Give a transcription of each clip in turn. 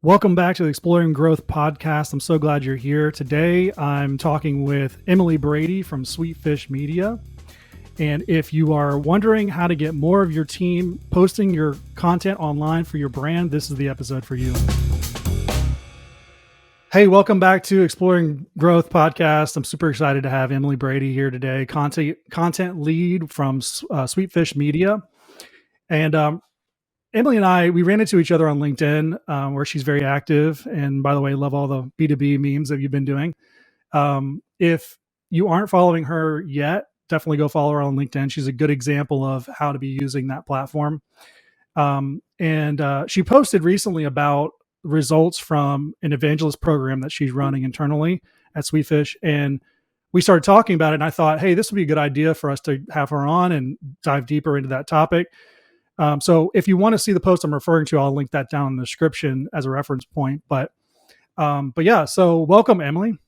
Welcome back to the Exploring Growth podcast. I'm so glad you're here. Today, I'm talking with Emily Brady from Sweetfish Media. And if you are wondering how to get more of your team posting your content online for your brand, this is the episode for you. Hey, welcome back to Exploring Growth podcast. I'm super excited to have Emily Brady here today, content lead from Sweetfish Media. And Emily and I, we ran into each other on LinkedIn, where she's very active. And by the way, love all the B2B memes that you've been doing. If you aren't following her yet, definitely go follow her on LinkedIn. She's a good example of how to be using that platform. And she posted recently about results from an evangelist program that she's running internally at Sweetfish. And we started talking about it. And I thought, hey, this would be a good idea for us to have her on and dive deeper into that topic. So if you want to see the post I'm referring to, I'll link that down in the description as a reference point. But yeah, so welcome, Emily.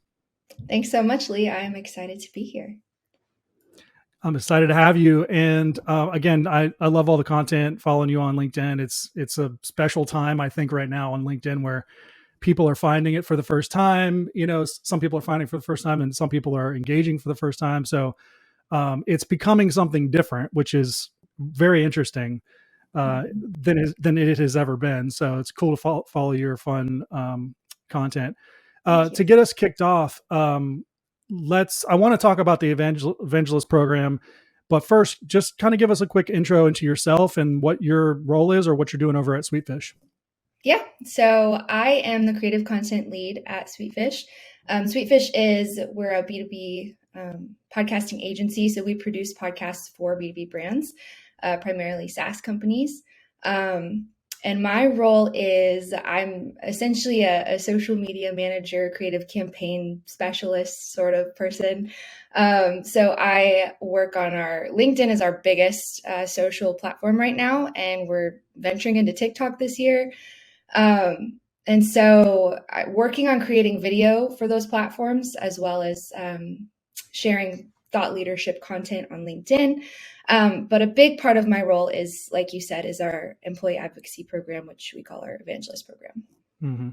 Thanks so much, Lee. I am excited to be here. I'm excited to have you. And again, I love all the content, following you on LinkedIn. It's a special time, I think, right now on LinkedIn where people are finding it for the first time. You know, some people are finding it for the first time and some people are engaging for the first time. So it's becoming something different, which is very interesting than it has ever been. So it's cool to follow your fun content. To get us kicked off, I want to talk about the evangelist program, but first, just kind of give us a quick intro into yourself and what your role is or what you're doing over at Sweetfish. Yeah, so I am the creative content lead at Sweetfish. Sweetfish we're a B2B podcasting agency, so we produce podcasts for B2B brands, primarily SaaS companies. And my role is I'm essentially a social media manager, creative campaign specialist sort of person. So I work on our LinkedIn is our biggest social platform right now, and we're venturing into TikTok this year. And so working on creating video for those platforms, as well as sharing thought leadership content on LinkedIn. But a big part of my role is, like you said, is our employee advocacy program, which we call our evangelist program. Mm-hmm.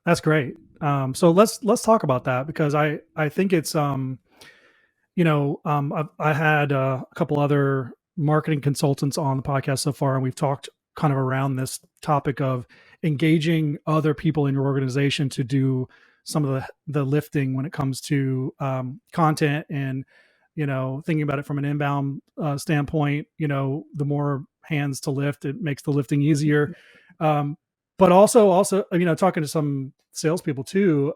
That's great. So let's talk about that, because I think it's, I had a couple other marketing consultants on the podcast so far, and we've talked kind of around this topic of engaging other people in your organization to do some of the lifting when it comes to content and, thinking about it from an inbound standpoint. The more hands to lift, it makes the lifting easier. But also, talking to some salespeople too,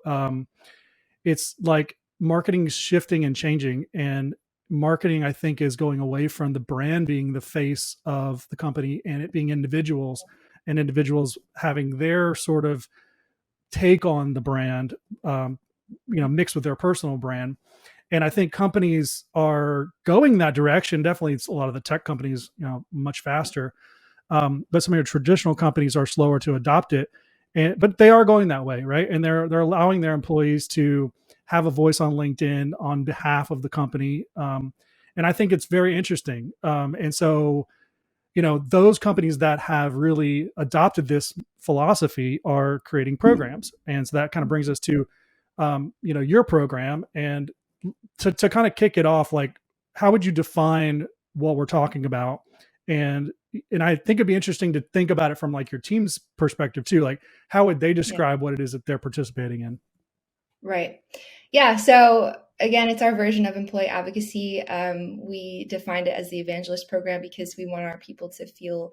it's like marketing shifting and changing, and marketing, I think, is going away from the brand being the face of the company and it being individuals, and individuals having their sort of take on the brand, mixed with their personal brand. And I think companies are going that direction. Definitely, it's a lot of the tech companies, much faster. But some of your traditional companies are slower to adopt it. But they are going that way, right? And they're allowing their employees to have a voice on LinkedIn on behalf of the company. And I think it's very interesting. And so, those companies that have really adopted this philosophy are creating programs. And so that kind of brings us to, your program. And to kind of kick it off, like, how would you define what we're talking about? And I think it'd be interesting to think about it from like your team's perspective too. Like, how would they describe what it is that they're participating in? Right. Yeah. So again, it's our version of employee advocacy. We defined it as the evangelist program because we want our people to feel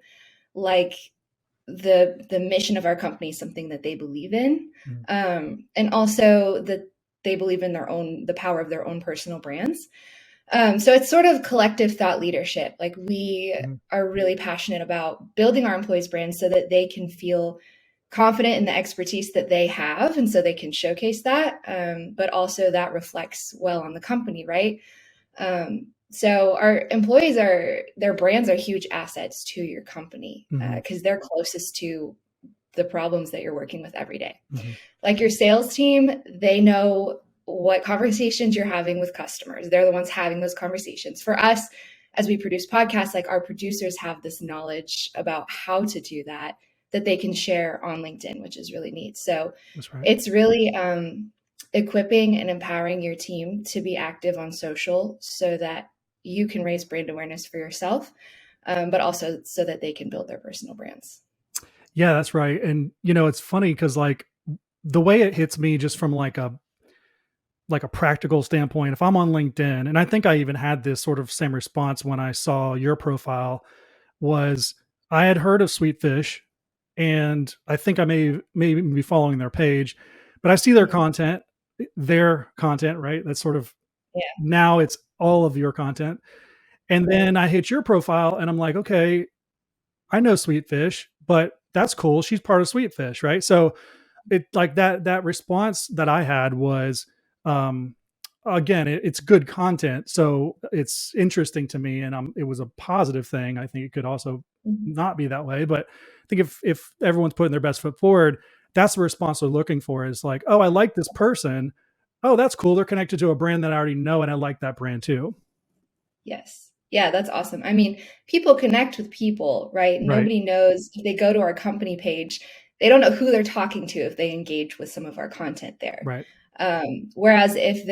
like the mission of our company is something that they believe in, and also that they believe in the power of their own personal brands. So it's sort of collective thought leadership. Like we are really passionate about building our employees' brands so that they can feel confident in the expertise that they have, and so they can showcase that. But also that reflects well on the company, right? So our employees their brands are huge assets to your company because they're closest to the problems that you're working with every day. Like your sales team, they know what conversations you're having with customers. They're the ones having those conversations. For us, as we produce podcasts, like our producers have this knowledge about how to do that. that they can share on LinkedIn, which is really neat. So That's right. it's really equipping and empowering your team to be active on social so that you can raise brand awareness for yourself, but also so that they can build their personal brands. Yeah, that's right. And it's funny because like the way it hits me just from like a practical standpoint, if I'm on LinkedIn, and I think I even had this sort of same response when I saw your profile, was I had heard of Sweetfish, and I think I may even be following their page, but I see Mhm. their content, right? That's sort of Yeah. now it's all of your content. And Right. then I hit your profile and I'm like, okay, I know Sweetfish, but that's cool. She's part of Sweetfish, right? So it like that response that I had was um again, it's good content, so it's interesting to me, and it was a positive thing. I think it could also Mhm. not be that way, but I think if everyone's putting their best foot forward, that's the response they're looking for, is like, oh, I like this person. Oh, that's cool. They're connected to a brand that I already know and I like that brand too. Yes. Yeah, that's awesome. I mean, people connect with people, right? Right. Nobody knows if they go to our company page, they don't know who they're talking to if they engage with some of our content there. Right. Whereas if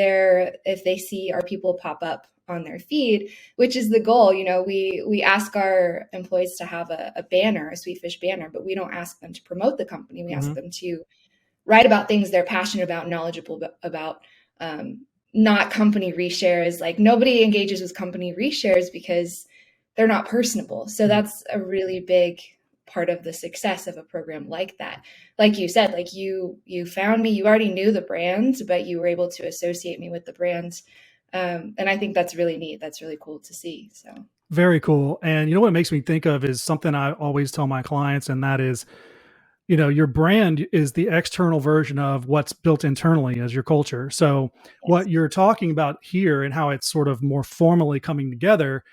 they see our people pop up on their feed, which is the goal, we ask our employees to have a banner, a Sweetfish banner, but we don't ask them to promote the company. We ask Hmm. them to write about things they're passionate about, knowledgeable about, um, not company reshares. Like nobody engages with company reshares because they're not personable. So Right. that's a really big part of the success of a program like that. Like you said, like you found me, you already knew the brand, but you were able to associate me with the brand. And I think that's really neat. That's really cool to see. So Very cool. And what it makes me think of is something I always tell my clients, and that is, your brand is the external version of what's built internally as your culture. So, yes. what you're talking about here and how it's sort of more formally coming together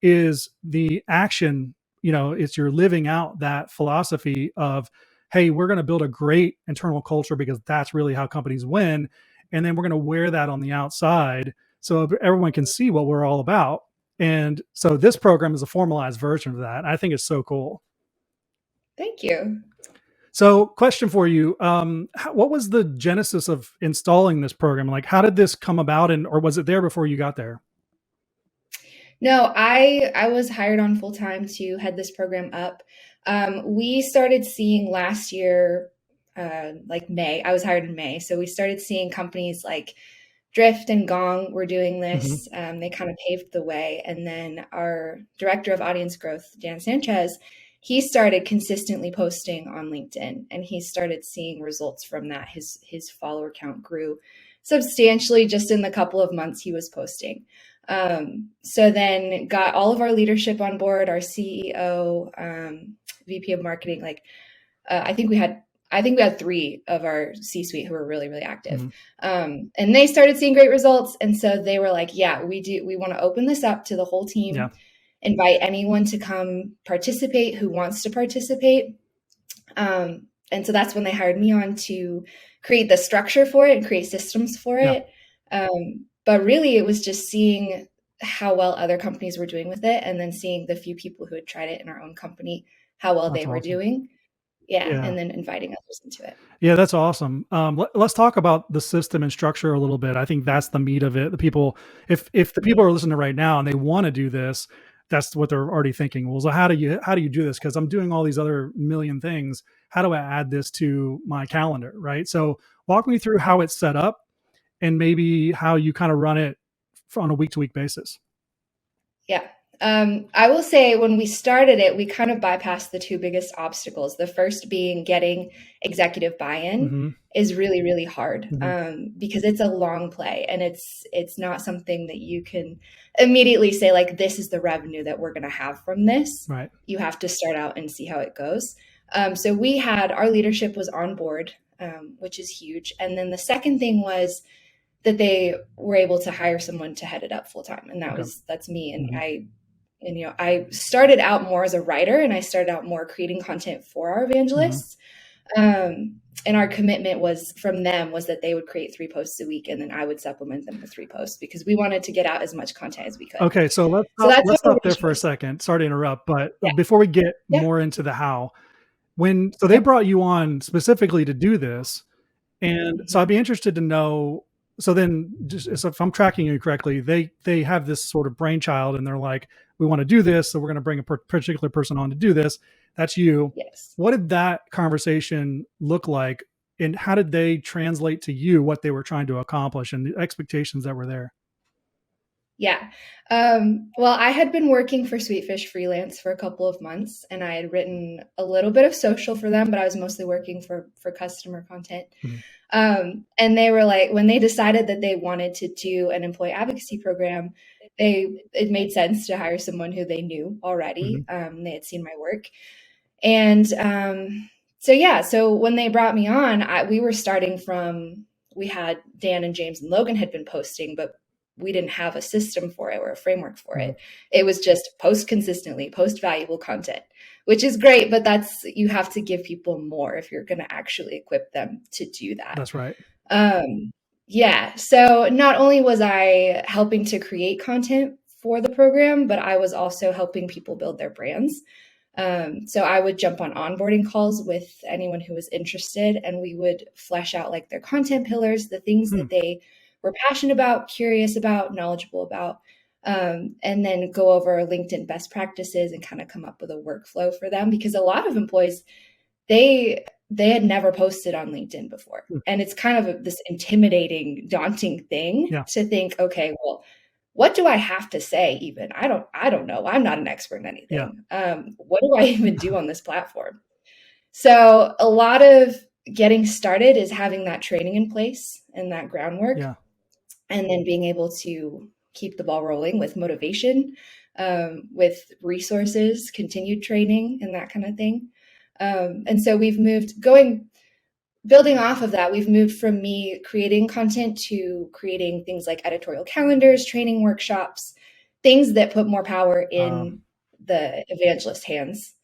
is the action. It's you're living out that philosophy of, hey, we're going to build a great internal culture because that's really how companies win. And then we're going to wear that on the outside so everyone can see what we're all about. And so, this program is a formalized version of that. I think it's so cool. Thank you. So, question for you: what was the genesis of installing this program? Like, how did this come about, and or was it there before you got there? No, I was hired on full time to head this program up. We started seeing last year, like May. I was hired in May, so we started seeing companies like Drift and Gong were doing Hmm. this. They kind of paved the way, and then our director of audience growth, Dan Sanchez, he started consistently posting on LinkedIn, and he started seeing results from that. His follower count grew substantially just in the couple of months he was posting. So then got all of our leadership on board, our CEO, VP of marketing. Like I think we had three of our C-suite who were really, really active. Hmm. And they started seeing great results. And so they were like, yeah, we want to open this up to the whole Yeah, team, invite anyone to come participate who wants to participate. And so that's when they hired me on to create the structure for it and create systems for yeah, it. But really, it was just seeing how well other companies were doing with it, and then seeing the few people who had tried it in our own company, how well they that's were awesome. doing. Yeah, Yeah, and then inviting others into it. yeah, that's awesome. Let's talk about the system and structure a little bit. I think that's the meat of it. The people, if the people Mhm. are listening right now and they want to do this, that's what they're already thinking. Well, so how do you do this? Because I'm doing all these other million things. How do I add this to my calendar? Right. So walk me through how it's set up and maybe how you kind of run it on a week to week basis. Yeah. I will say when we started it, we kind of bypassed the two biggest obstacles. The first being getting executive buy-in Hmm. is really, really hard, Hmm. because it's a long play and it's not something that you can immediately say like this is the revenue that we're going to have from this. Right. You have to start out and see how it goes. So we had our leadership was on board, which is huge. And then the second thing was that they were able to hire someone to head it up full time, and Okay. that's me. And Hmm. I started out more as a writer, and I started out more creating content for our Hmm. evangelists. And our commitment was from them was that they would create 3 posts a week, and then I would supplement them with 3 posts because we wanted to get out as much content as we could. Okay, so let's So stop that's how let's it stop there for a originally started. second. Sorry to interrupt, but Yeah. before we get Yeah. more into the how, So they Yep. brought you on specifically to do this, and so I'd Mhm. be interested to know. So then, just so if I'm tracking you correctly, they have this sort of brainchild, and they're like, "We want to do this, so we're going to bring a particular person on to do this." That's you. Yes. What did that conversation look like, and how did they translate to you what they were trying to accomplish and the expectations that were there? Yeah. Well, I had been working for Sweetfish freelance for a couple of months, and I had written a little bit of social for them, but I was mostly working for customer content. Mhm. And they were like, when they decided that they wanted to do an employee advocacy program, it made sense to hire someone who they knew already. Mhm. They had seen my work, and so yeah, so when they brought me on, we were starting from, we had Dan and James and Logan had been posting, but we didn't have a system for it or a framework for Mhm. it. It was just post consistently, post valuable content, which is great, but you have to give people more if you're going to actually equip them to do that. That's right. Um, yeah. So not only was I helping to create content for the program, but I was also helping people build their brands. So I would jump on onboarding calls with anyone who was interested, and we would flesh out like their content pillars, the things Hmm. that they were passionate about, curious about, knowledgeable about, and then go over LinkedIn best practices and kind of come up with a workflow for them. Because a lot of employees, they had never posted on LinkedIn before. Hmm. And it's kind of this intimidating, daunting thing Yeah. to think, okay, well, what do I have to say even? I don't know. I'm not an expert in Yeah. anything. What do I even do on this platform? So a lot of getting started is having that training in place and that groundwork, Yeah. and then being able to keep the ball rolling with motivation, with resources, continued training, and that kind of thing. And so we've moved going building off of that, we've moved from me creating content to creating things like editorial calendars, training workshops, things that put more power in the evangelist hands.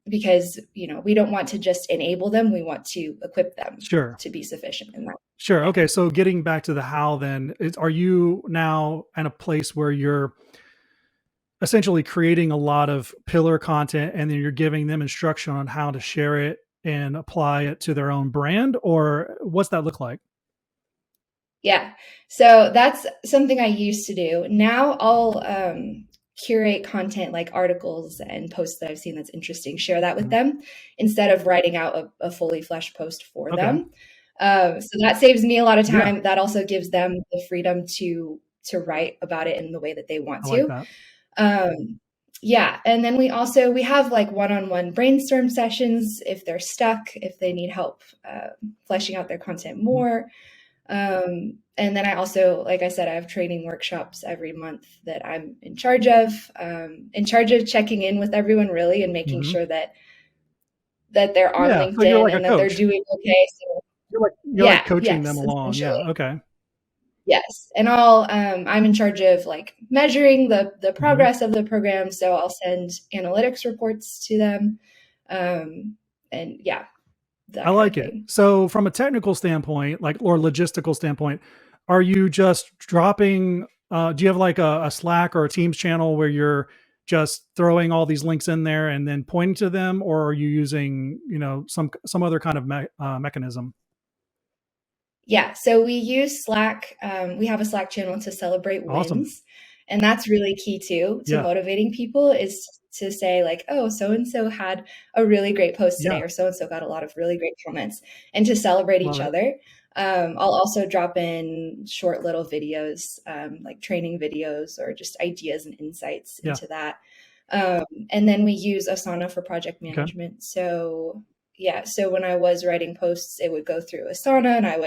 Because we don't want to just enable them; we want to equip them Sure. to be sufficient in that. Sure. Yeah. Okay. So getting back to the how, then, are you now in a place where you're essentially creating a lot of pillar content and then you're giving them instruction on how to share it and apply it to their own brand? Or what's that look like? Yeah. So that's something I used to do. Now I'll curate content like articles and posts that I've seen that's interesting, share that with Mhm. them instead of writing out a fully fleshed post for Okay. them. So that saves me a lot of Yeah. time. That also gives them the freedom to write about it in the way that they want I like to. that. Um, yeah, and then we have like one-on-one brainstorm sessions if they're stuck, if they need help fleshing out their content Mhm. more. And then I also, like I said, I have training workshops every month that I'm in charge of checking in with everyone really and making Mhm. sure that they're on Yeah. So you're LinkedIn like a and that they're coach. doing okay. So You're like yeah, coaching them yes, along. Yeah. essentially. Okay. Yes. And I'm in charge of like measuring the Mhm. progress of the program. So I'll send analytics reports to them. And yeah, I that kind of like it. thing. So from a technical standpoint, like, or logistical standpoint, are you just dropping do you have like a Slack or a Teams channel where you're just throwing all these links in there and then pointing to them, or are you using, some other kind of mechanism? Yeah, so we use Slack. We have a Slack channel to celebrate Awesome. wins, and that's really key too to Yeah. motivating people is to say like, oh, so and so had a really great post Yeah. today, or so and so got a lot of really great comments, and to celebrate each Love it. other. I'll also drop in short little videos, like training videos or just ideas and insights Yeah. into that. And then we use Asana for project Okay. management. So yeah, so when I was writing posts, it would go through Asana, and I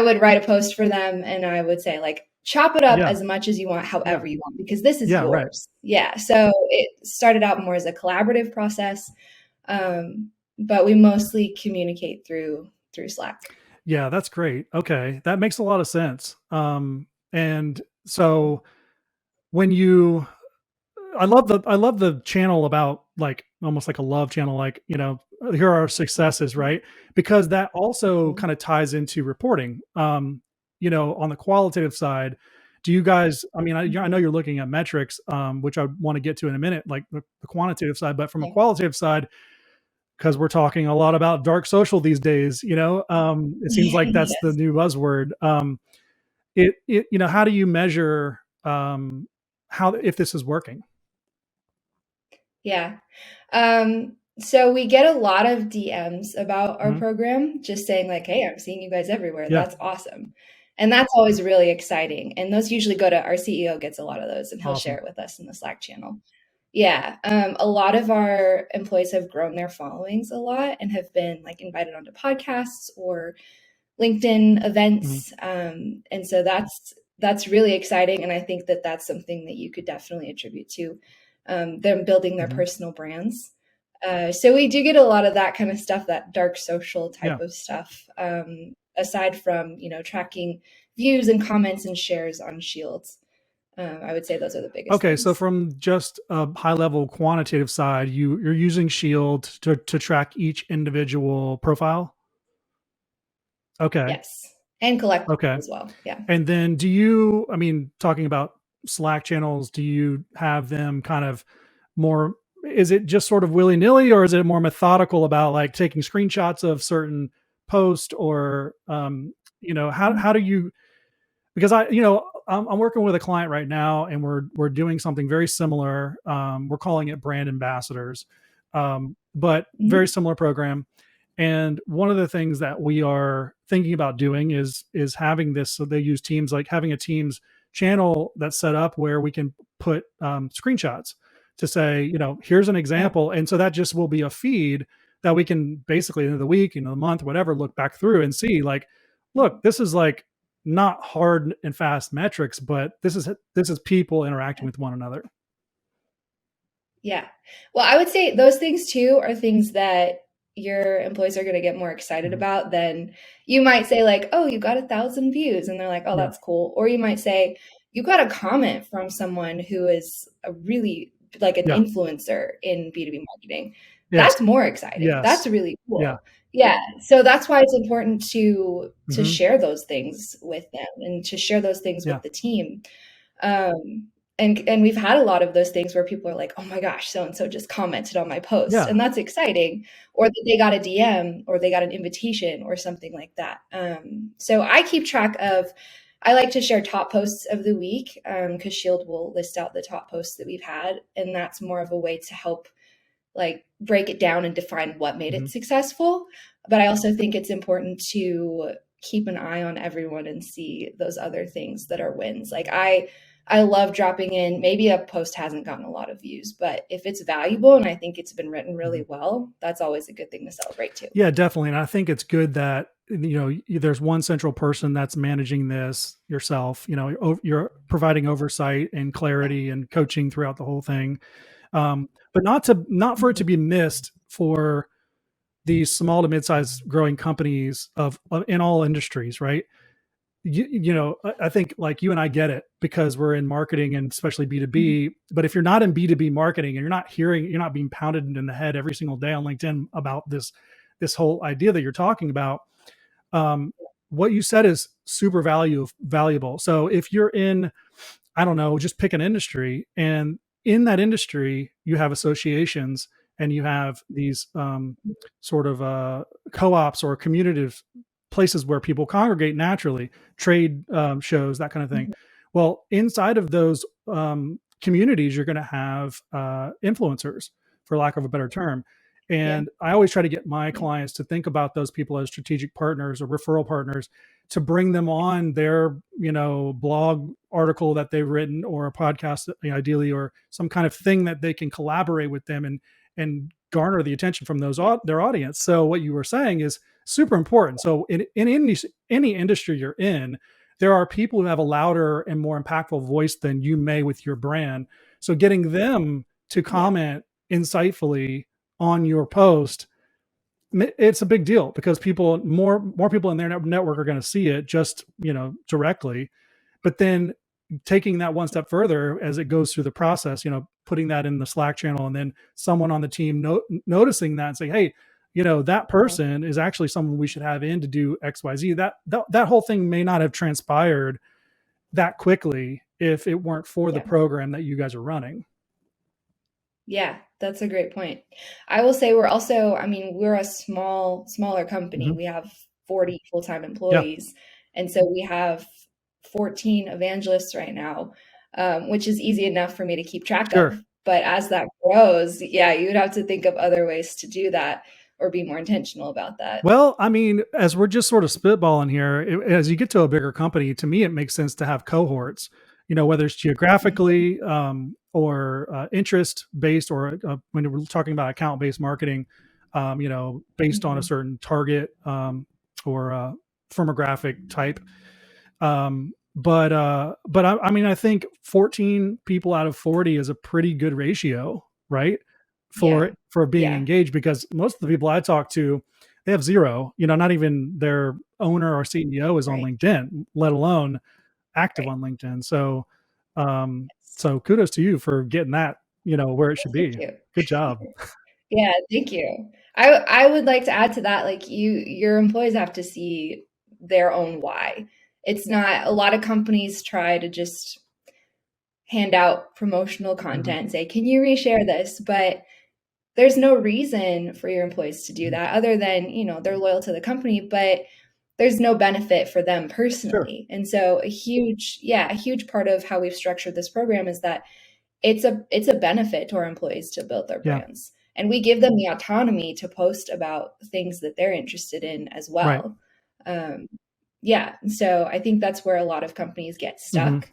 would write a post for them and I would say like chop it up Yeah. as much as you want, Yeah. however you want, because this is Yeah. Right. yours. Yeah. So it started out more as a collaborative process. But we mostly communicate through Slack. Yeah. That's great. Okay. That makes a lot of sense. And so when you I love the channel about, like, almost like a love channel, like, here are our successes, right? Because that also Mhm. kind of ties into reporting. On the qualitative side, do you guys, I mean, I know you're looking at metrics, which I want to get to in a minute, like the quantitative side, but from a Yeah. qualitative side, because we're talking a lot about dark social these days. It seems like that's the Yes. new buzzword. How do you measure how if this is working? Yeah. So we get a lot of DMs about our Mhm. program, just saying like, "Hey, I'm seeing you guys everywhere. Yeah, That's awesome." And that's always really exciting. And those usually go to our CEO gets a lot of those and he'll share awesome. it with us in the Slack channel. Yeah. A lot of our employees have grown their followings a lot and have been like invited onto podcasts or LinkedIn Mhm. events. And so that's really exciting. And I think that that's something that you could definitely attribute to them building their Mhm. personal brands. So we do get a lot of that kind of stuff, that dark social type Yeah. of stuff. Aside from tracking views and comments and shares on Shields, I would say those are the biggest Okay, so things. from just a high level quantitative side, you're using Shield to track each individual profile. Okay. Yes, and collectively Okay. as well. Yeah. And then I mean, talking about Slack channels, do you have them kind of more, is it just sort of willy nilly, or is it more methodical about like taking screenshots of certain posts, or, how do you, because I'm working with a client right now, and we're doing something very similar. We're calling it brand ambassadors, but very Mhm. similar program. And one of the things that we are thinking about doing is having this. So they use Teams, like having a Teams channel that's set up where we can put screenshots to say, here's an Yeah. example, and so that just will be a feed that we can basically, in the week, the month, whatever, look back through and see like, look, this is like not hard and fast metrics, but this is people interacting with one another. Yeah. Well, I would say those things too are things that your employees are going to get more excited Mhm. about than you might say, like, oh, you got 1,000 views. And they're like, oh, Yeah. that's cool. Or you might say, you got a comment from someone who is a really like an Yeah. influencer in B2B marketing. Yes. That's more exciting. Yes. That's really Yeah. cool. Yeah. So that's why it's important to Hmm. share those things with them and to share those things Yeah. with the team. Um, and we've had a lot of those things where people are like, "Oh my gosh, so and so just commented on my post," Yeah. and that's exciting, or that they got a DM or they got an invitation or something like that. So I keep track of. I like to share top posts of the week because Shield will list out the top posts that we've had, and that's more of a way to help like break it down and define what made Hmm. it successful. But I also think it's important to keep an eye on everyone and see those other things that are wins. Like I love dropping in, maybe a post hasn't gotten a lot of views, but if it's valuable and I think it's been written Hmm. really well, that's always a good thing to celebrate too. Yeah, definitely. And I think it's good that there's one central person that's managing this yourself. You're providing oversight and Yeah. clarity and coaching throughout the whole thing. But not for it to Mhm. be missed for these small to mid-sized growing companies of in all industries, right? I think like you and I get it because we're in marketing, and especially Mhm. B2B. But if you're not in B2B marketing, and you're not being pounded in the head every single day on LinkedIn about this whole idea that you're talking about, um, what you said is super valuable. So if you're in, I don't know, just pick an industry, and in that industry you have associations, and you have these sort of co-ops or communities, places where people congregate naturally, trade shows, that kind of thing. Mhm. Well, inside of those communities, you're going to have influencers, for lack of a better term. Yeah. And I always try to get my Yeah. clients to think about those people as strategic partners or referral partners, to bring them on their blog article that they've written, or a podcast, ideally, or some kind of thing that they can collaborate with them and garner the attention from Yeah. their audience. So what you were saying is super important. So in any industry you're in, there are people who have a louder and more impactful voice than you may with your brand. So getting them to Yeah. comment insightfully on your post, it's a big deal, because more people in their network are going to see it just directly. But then taking that one step further as it goes through the process, putting that in the Slack channel, and then someone on the team noticing that and saying, hey, that person is actually someone we should have in to do XYZ. That whole thing may not have transpired that quickly if it weren't for the Yeah. program that you guys are running. Yeah. That's a great point. I will say we're also, I mean, we're a smaller company. Hmm. We have 40 full-time Yeah, employees. And so we have 14 evangelists right now, which is easy enough for me to keep track sure. of. But as that grows, yeah, you would have to think of other ways to do that or be more intentional about that. Well, I mean, as we're just sort of spitballing here, as you get to a bigger company, to me, it makes sense to have cohorts. Whether it's Mhm. geographically or interest based, or when we're talking about account based marketing, based on a Mhm. certain target or firmographic type. But I mean, I think 14 people out of 40 is a pretty good ratio, right? For Yeah. for being Yeah. engaged, because most of the people I talk to, they have zero. Not even their owner or CEO is on Right. LinkedIn, let alone active Right. on LinkedIn. So, Yes. so kudos to you for getting that, where it should Well, thank be. you. Good job. Yeah, thank you. I would like to add to that, like your employees have to see their own why. It's not a lot of companies try to just hand out promotional Hmm. content and say, "Can you reshare this?" But there's no reason for your employees to do Hmm. that other than, they're loyal to the company, but there's no benefit for them Sure. personally. And so a huge part of how we've structured this program is that it's a benefit to our employees to build their Yeah. brands. And we give them the autonomy to post about things that they're interested in as Right. well. Um, yeah, so I think that's where a lot of companies get Hmm. stuck.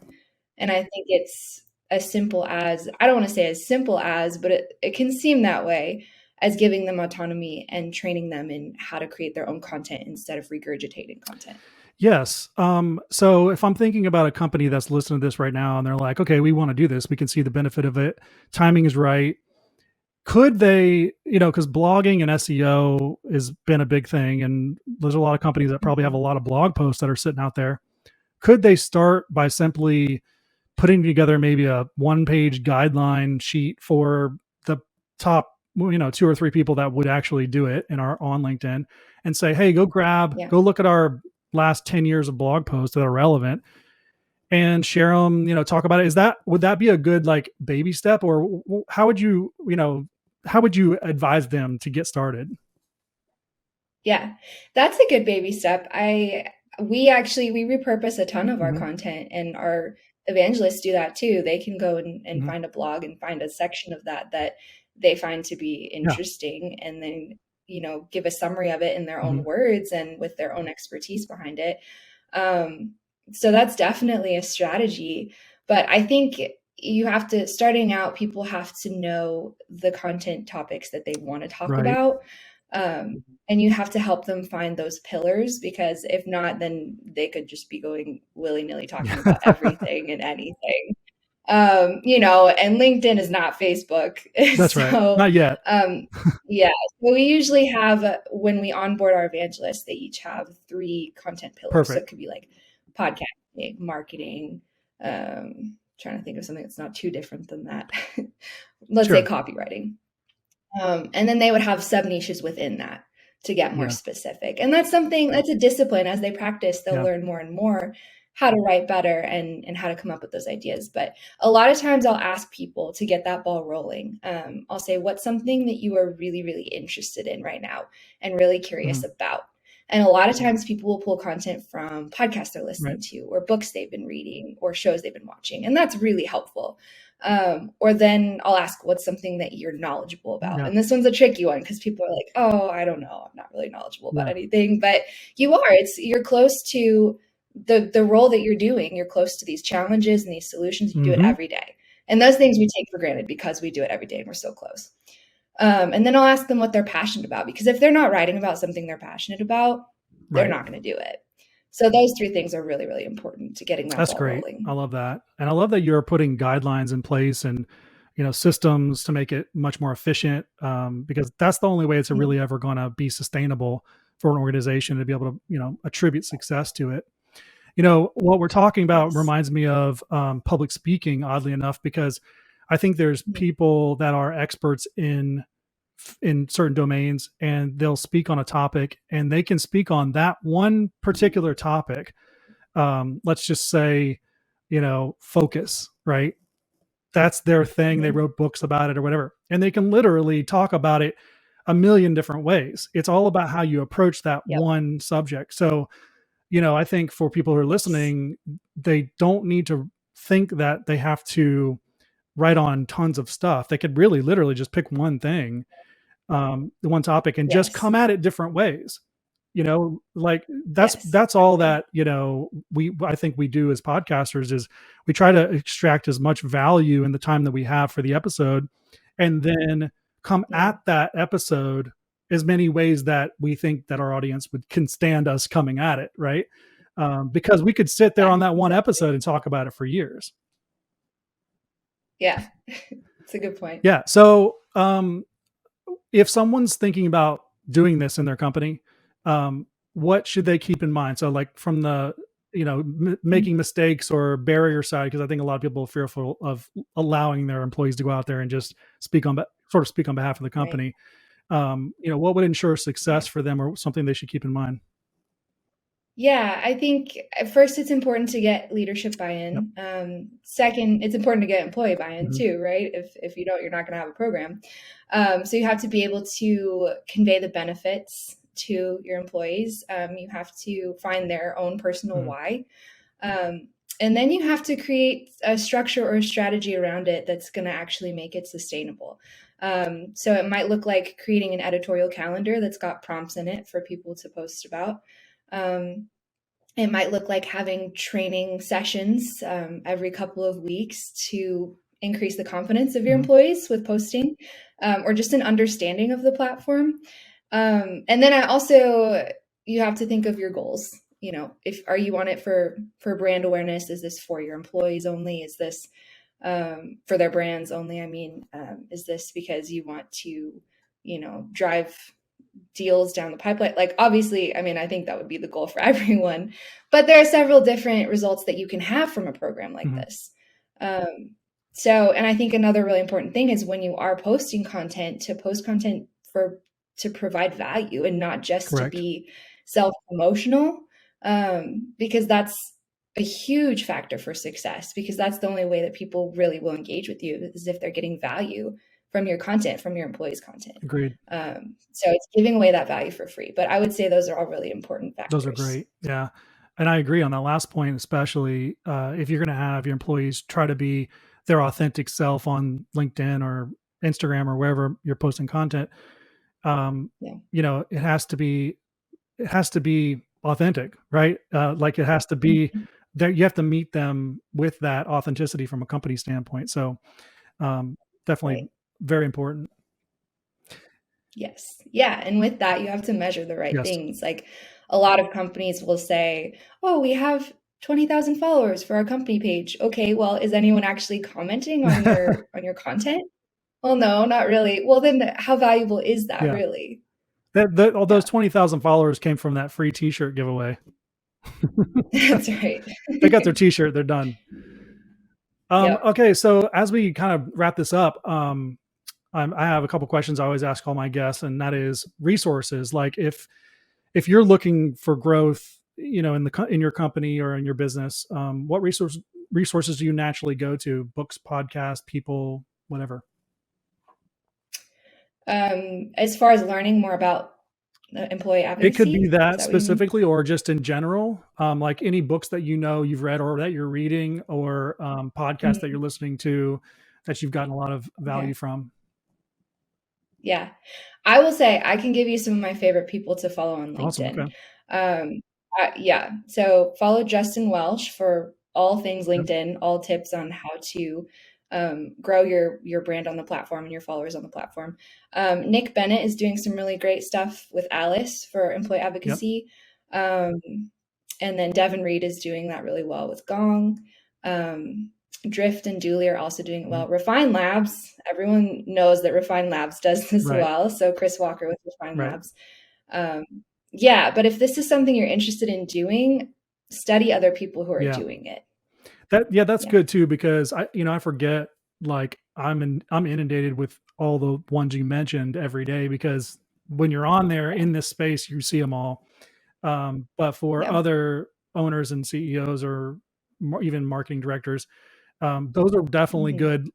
And I think it's as simple as, I don't want to say as simple as, but it can seem that way, as giving them autonomy and training them in how to create their own content instead of regurgitating content. Yes. So if I'm thinking about a company that's listening to this right now and they're like, okay, we want to do this, we can see the benefit of it, timing is right. Could they, because blogging and SEO has been a big thing, and there's a lot of companies that probably have a Mhm. lot of blog posts that are sitting out there. Could they start by simply putting together maybe a one page guideline sheet for the top, two or three people that would actually do it in our on LinkedIn, and say, hey, Yeah. go look at our last 10 years of blog posts that are relevant and share them, talk about it. Would that be a good like baby step, or how would how would you advise them to get started? Yeah, that's a good baby step. We repurpose a ton of our Hmm. content, and our evangelists do that too. They can go and Hmm. find a blog and find a section of that they find to be Yeah. interesting, and then, give a summary of it in their Hmm. own words and with their own expertise behind it. Um, so that's definitely a strategy. But I think starting out, people have to know the content topics that they want to talk Right. about. And you have to help them find those pillars, because if not, then they could just be going willy-nilly talking about everything and anything. And LinkedIn is not Facebook. That's right. So, Not yet. um, yeah, so we usually have, when we onboard our evangelists, they each have three content pillars. So Perfect. it could be like podcasting, marketing, trying to think of something that's not too different than that. Let's say Sure. copywriting. And then they would have sub niches within that to get more Yeah. specific. And that's a discipline. As they practice, they'll Yeah. learn more and more how to write better and how to come up with those ideas. But a lot of times I'll ask people to get that ball rolling. I'll say, what's something that you are really, really interested in right now and really curious Hmm. about? And a lot of times people will pull content from podcasts they're Right. listening to, or books they've been reading, or shows they've been watching. And that's really helpful. Or then I'll ask, what's something that you're knowledgeable about? Yeah. And this one's a tricky one, because people are like, oh, I don't know, I'm not really knowledgeable about Yeah. anything. But you're close to the role that you're doing. You're close to these challenges and these solutions. You do it Hmm. every day. And those things we take for granted because we do it every day and we're so close. And then I'll ask them what they're passionate about, because if they're not writing about something they're passionate about, they're Right. not going to do it. So those three things are really, really important to getting that That's ball great. I rolling. love that. And I love that you're putting guidelines in place and, systems to make it much more efficient, because that's the only way it's Mhm. really ever going to be sustainable for an organization to be able to, attribute success to it. What we're talking about Yes. reminds me of public speaking, oddly enough, because I think there's Mhm. people that are experts in certain domains, and they'll speak on a topic and they can speak on that one particular topic. Let's just say, focus, right? that's their thing. They Mhm. wrote books about it or whatever. And they can literally talk about it a million different ways. It's all about how you approach that Yep. one subject. So, I think for people who are Yes. listening, they don't need to think that they have to write on tons of stuff. They could really literally just pick one thing, the one topic, and just Yes. come at it different ways. Like that's Yes. that's all Exactly. that we I think we do as podcasters is we try to extract as much value in the time that we have for the episode, and then come Yeah. at that episode as many ways that we think that our audience can stand us coming at it, right? Because we could sit there Yeah. on that one Exactly. episode and talk about it for years. Yeah. It's a good point. Yeah. So if someone's thinking about doing this in their company, what should they keep in mind? So, like from the Mhm. making mistakes or barrier side, because I think a lot of people are fearful of allowing their employees to go out there and just sort of speak on behalf of the Right. company. What would ensure Yeah. success for them, or something they should keep in mind? Yeah, I think at first it's important to get leadership Yep. buy-in. Second, it's important to get employee buy-in Hmm. too, right? If you don't, you're not going to have a program. So you have to be able to convey the benefits to your employees. You have to find their own personal Hmm. why. Um, and then you have to create a structure or a strategy around it that's going to actually make it sustainable. So it might look like creating an editorial calendar that's got prompts in it for people to post about. Um, it might look like having training sessions every couple of weeks to increase the confidence of your Hmm. employees with posting, or just an understanding of the platform. And then I also, you have to think of your goals. If are you on it for brand awareness? Is this for your employees only? Is this for their brands only? I mean, is this because you want to, drive deals down the pipeline? Like, obviously, I mean, I think that would be the goal for everyone, but there are several different results that you can have from a program like Hmm. this. um, and I think another really important thing is when you are posting content, to post content for to provide value and not just to Correct. be self-promotional, because that's a huge factor for success, because that's the only way that people really will engage with you, is if they're getting value from your content, from your employees' content. Agreed. So it's giving away that value for free. But I would say those are all really important Those are factors. great. Yeah. And I agree on that last point, especially if you're going to have your employees try to be their authentic self on LinkedIn or Instagram or wherever you're posting content. Yeah. It has to be authentic, right? Like it has to be Mhm. there. You have to meet them with that authenticity from a company standpoint. So um, definitely Right. very important. Yes. Yeah. And with that, you have to measure the right Yes. things. Like, a lot of companies will say, oh, we have 20,000 followers for our company page. Okay, well, is anyone actually commenting on your content? Well, no, not really. Well, then how valuable is that Yeah. really? All those Yeah. 20,000 followers came from that free T-shirt giveaway. That's right. They got their T-shirt. They're done. Yep. Okay, so as we kind of wrap this up, I have a couple questions I always ask all my guests, and that is resources. Like if you're looking for growth, in your company or in your business, what resources do you naturally go to? Books, podcasts, people, whatever. As far as learning more about employee It could be advocacy, is that that what you mean? specifically, or just in general, like any books that you've read or that you're reading, or podcasts that Mhm. you're listening to that you've gotten a lot of value Okay. from. Yeah. I will say I can give you some of my favorite people to follow on Awesome. LinkedIn. Okay. Yeah. So follow Justin Welsh for all things Yep. LinkedIn, all tips on how to grow your brand on the platform and your followers on the platform. Nick Bennett is doing some really great stuff with Alice for employee Yep. advocacy. Um, and then Devin Reed is doing that really well with Gong. Drift and Dooley are also doing it Mhm. well. Refine Labs, everyone knows that Refine Labs does this Right. well. So Chris Walker with Refine Right. Labs. Um, yeah, but if this is something you're interested in doing, study other people who are Yeah. doing it. That's Yeah, good too, because I forget, like I'm inundated with all the ones you mentioned every day, because when you're on there yeah, in this space, you see them all. But for yeah. other owners and CEOs, or even marketing directors, those are definitely Mhm. good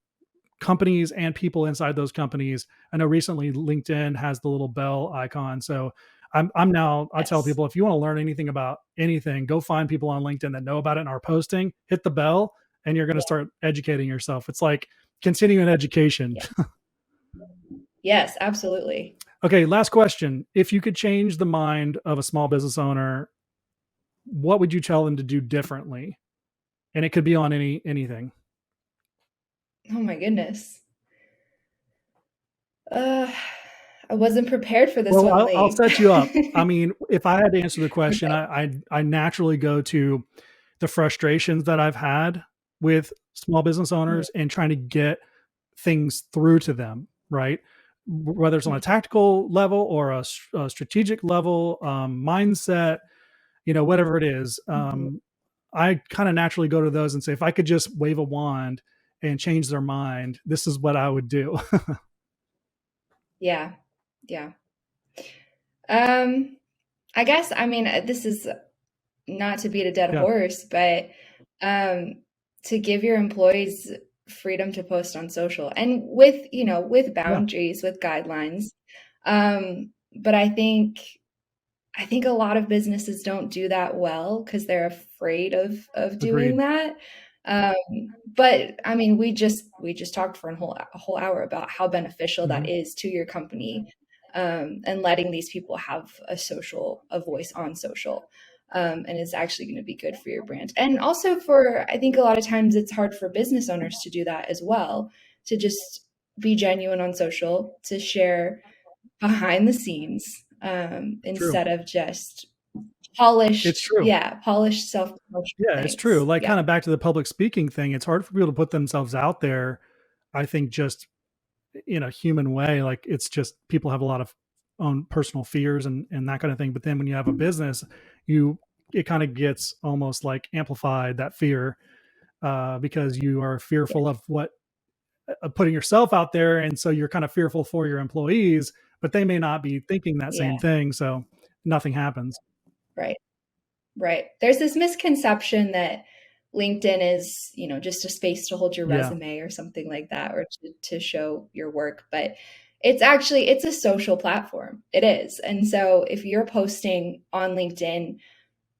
companies and people inside those companies. I know recently LinkedIn has the little bell icon. So I'm now, I tell Yes. people, if you want to learn anything about anything, go find people on LinkedIn that know about it and are posting, hit the bell, and you're going to Yeah. start educating yourself. It's like continuing education. Yeah. Yes, absolutely. Okay, last question. If you could change the mind of a small business owner, what would you tell them to do differently? And it could be on anything. Oh my goodness. Uh, I wasn't prepared for this Well, one, I'll Lee. set you up. I mean, if I had to answer the question, Okay. I naturally go to the frustrations that I've had with small business Mhm, owners and trying to get things through to them, right? Whether it's on a mhm, tactical level or a strategic level, mindset, whatever it is. mhm. I kind of naturally go to those and say, if I could just wave a wand and change their mind, this is what I would do. Yeah. Yeah. Um, I guess, I mean, this is not to beat a dead Yeah, horse, but um, to give your employees freedom to post on social and with, with yeah, boundaries, with guidelines. But I think a lot of businesses don't do that well because they're afraid of doing agreed. that. But I mean, we just talked for a whole hour about how beneficial that Hmm. is to your company, and letting these people have a voice on social. And it's actually going to be good for your brand. And also I think a lot of times it's hard for business owners to do that as well, to just be genuine on social, to share behind the scenes, True. instead of just It's polished, true. yeah, polished self-promotion Yeah, it's true. things. Like Yeah, kind of back to the public speaking thing. It's hard for people to put themselves out there. I think just in a human way, like it's just people have a lot of own personal fears and that kind of thing. But then when you have a business, you it kind of gets almost like amplified that fear because you are yeah, fearful of what putting yourself out there, and so you're kind of fearful for your employees, but they may not be thinking that same yeah, thing. So nothing happens. right, right. There's this misconception that LinkedIn is, just a space to hold your Yeah, resume or something like that, or to show your work, but it's a social platform. It is. And so if you're posting on LinkedIn,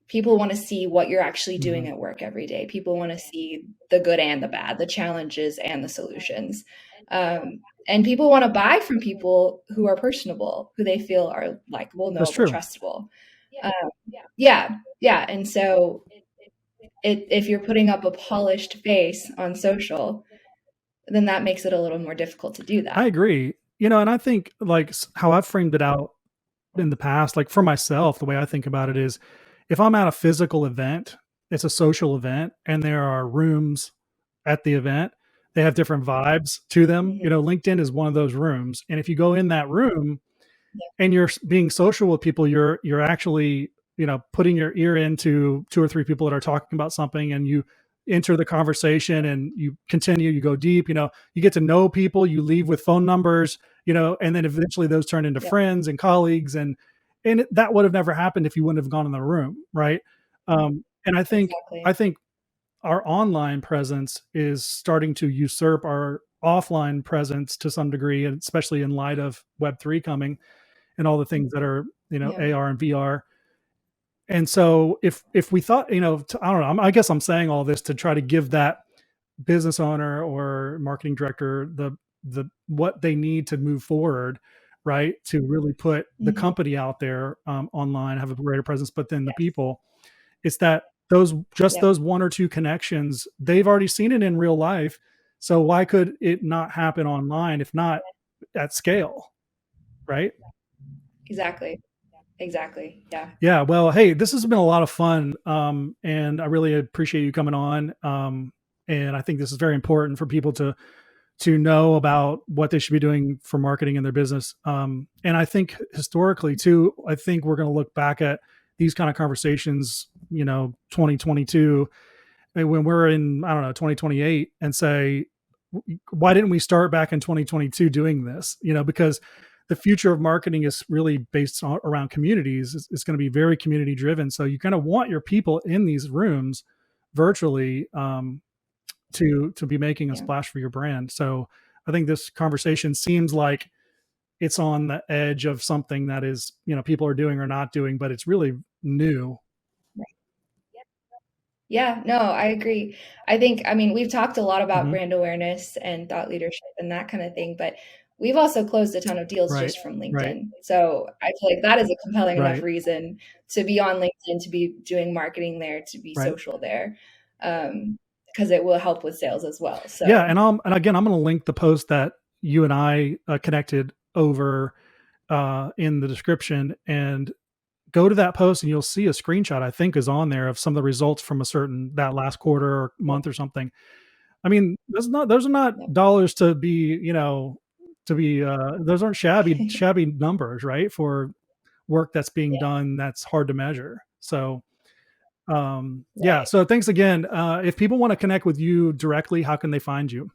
people want to see what you're actually hmm, doing at work every day. People want to see the good and the bad, the challenges and the solutions. And people want to buy from people who are personable, who they feel are likable, that's knowable, true. trustable. Um, yeah, yeah. And so if you're putting up a polished face on social, then that makes it a little more difficult to do I that. agree. And I think like how I've framed it out in the past, like for myself, the way I think about it is if I'm at a physical event, it's a social event, and there are rooms at the event, they have different vibes to them. Hmm. LinkedIn is one of those rooms. And if you go in that room, Yeah, and you're being social with people, you're actually putting your ear into two or three people that are talking about something, and you enter the conversation and you continue, you go deep, you get to know people, you leave with phone numbers, and then eventually those turn into yeah, friends and colleagues, and that would have never happened if you wouldn't have gone in the room, right? And I think our online presence is starting to usurp our offline presence to some degree, and especially in light of Web3 coming and all the things that are yeah, AR and VR. And so if we thought, I don't know, I guess I'm saying all this to try to give that business owner or marketing director the what they need to move forward, right? To really put the hmm, company out there online, have a greater presence, but then the yes, people, it's that yep, those one or two connections, they've already seen it in real life. So why could it not happen online, if not at scale, right? exactly, exactly, yeah. Yeah, well, hey, this has been a lot of fun, and I really appreciate you coming on. And I think this is very important for people to know about what they should be doing for marketing in their business. And I think historically too, I think we're going to look back at these kind of conversations, 2022, when we're in, I don't know, 2028, and say, why didn't we start back in 2022 doing this? Because the future of marketing is really based on around communities. It's going to be very community driven. So you kind of want your people in these rooms virtually, to be making a Yeah. splash for your brand. So I think this conversation seems like it's on the edge of something that is, people are doing or not doing, but it's really new. Yeah, no, I agree. I mean, we've talked a lot about Hmm. brand awareness and thought leadership and that kind of thing, but we've also closed a ton of deals Right. just from Right. LinkedIn. So I feel like that is a compelling enough Right. reason to be on LinkedIn, to be doing marketing there, to be Right. social there, because it will help with sales as well. Yeah. So And again, I'm going to link the post that you and I connected over in the description, and go to that post and you'll see a screenshot, I think, is on there of some of the results from that last quarter or yeah, month or something. I mean, those are not yeah, dollars to be, those aren't shabby numbers, right? For work that's being yeah, done that's hard to measure. So, yeah. right. So thanks again. If people want to connect with you directly, how can they find you?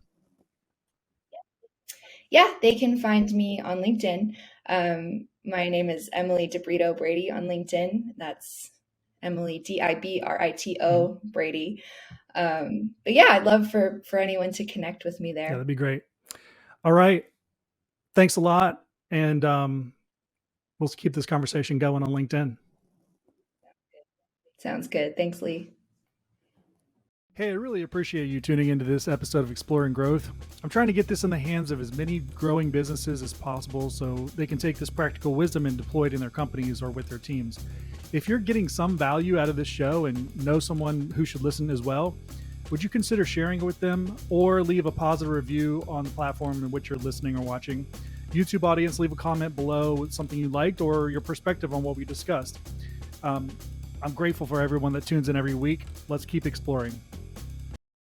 Yeah, they can find me on LinkedIn. My name is Emily Brady on LinkedIn. That's Emily Mhm. Dibrito Brady. But yeah, I'd love for anyone to connect with me Yeah, there. that'd be great. All right. Thanks a lot. And we'll keep this conversation going on LinkedIn. Sounds good. Thanks, Lee. Hey, I really appreciate you tuning into this episode of Exploring Growth. I'm trying to get this in the hands of as many growing businesses as possible so they can take this practical wisdom and deploy it in their companies or with their teams. If you're getting some value out of this show and know someone who should listen as well, would you consider sharing it with them or leave a positive review on the platform in which you're listening or watching? YouTube audience, leave a comment below with something you liked or your perspective on what we discussed. Um, I'm grateful for everyone that tunes in every week. Let's keep exploring.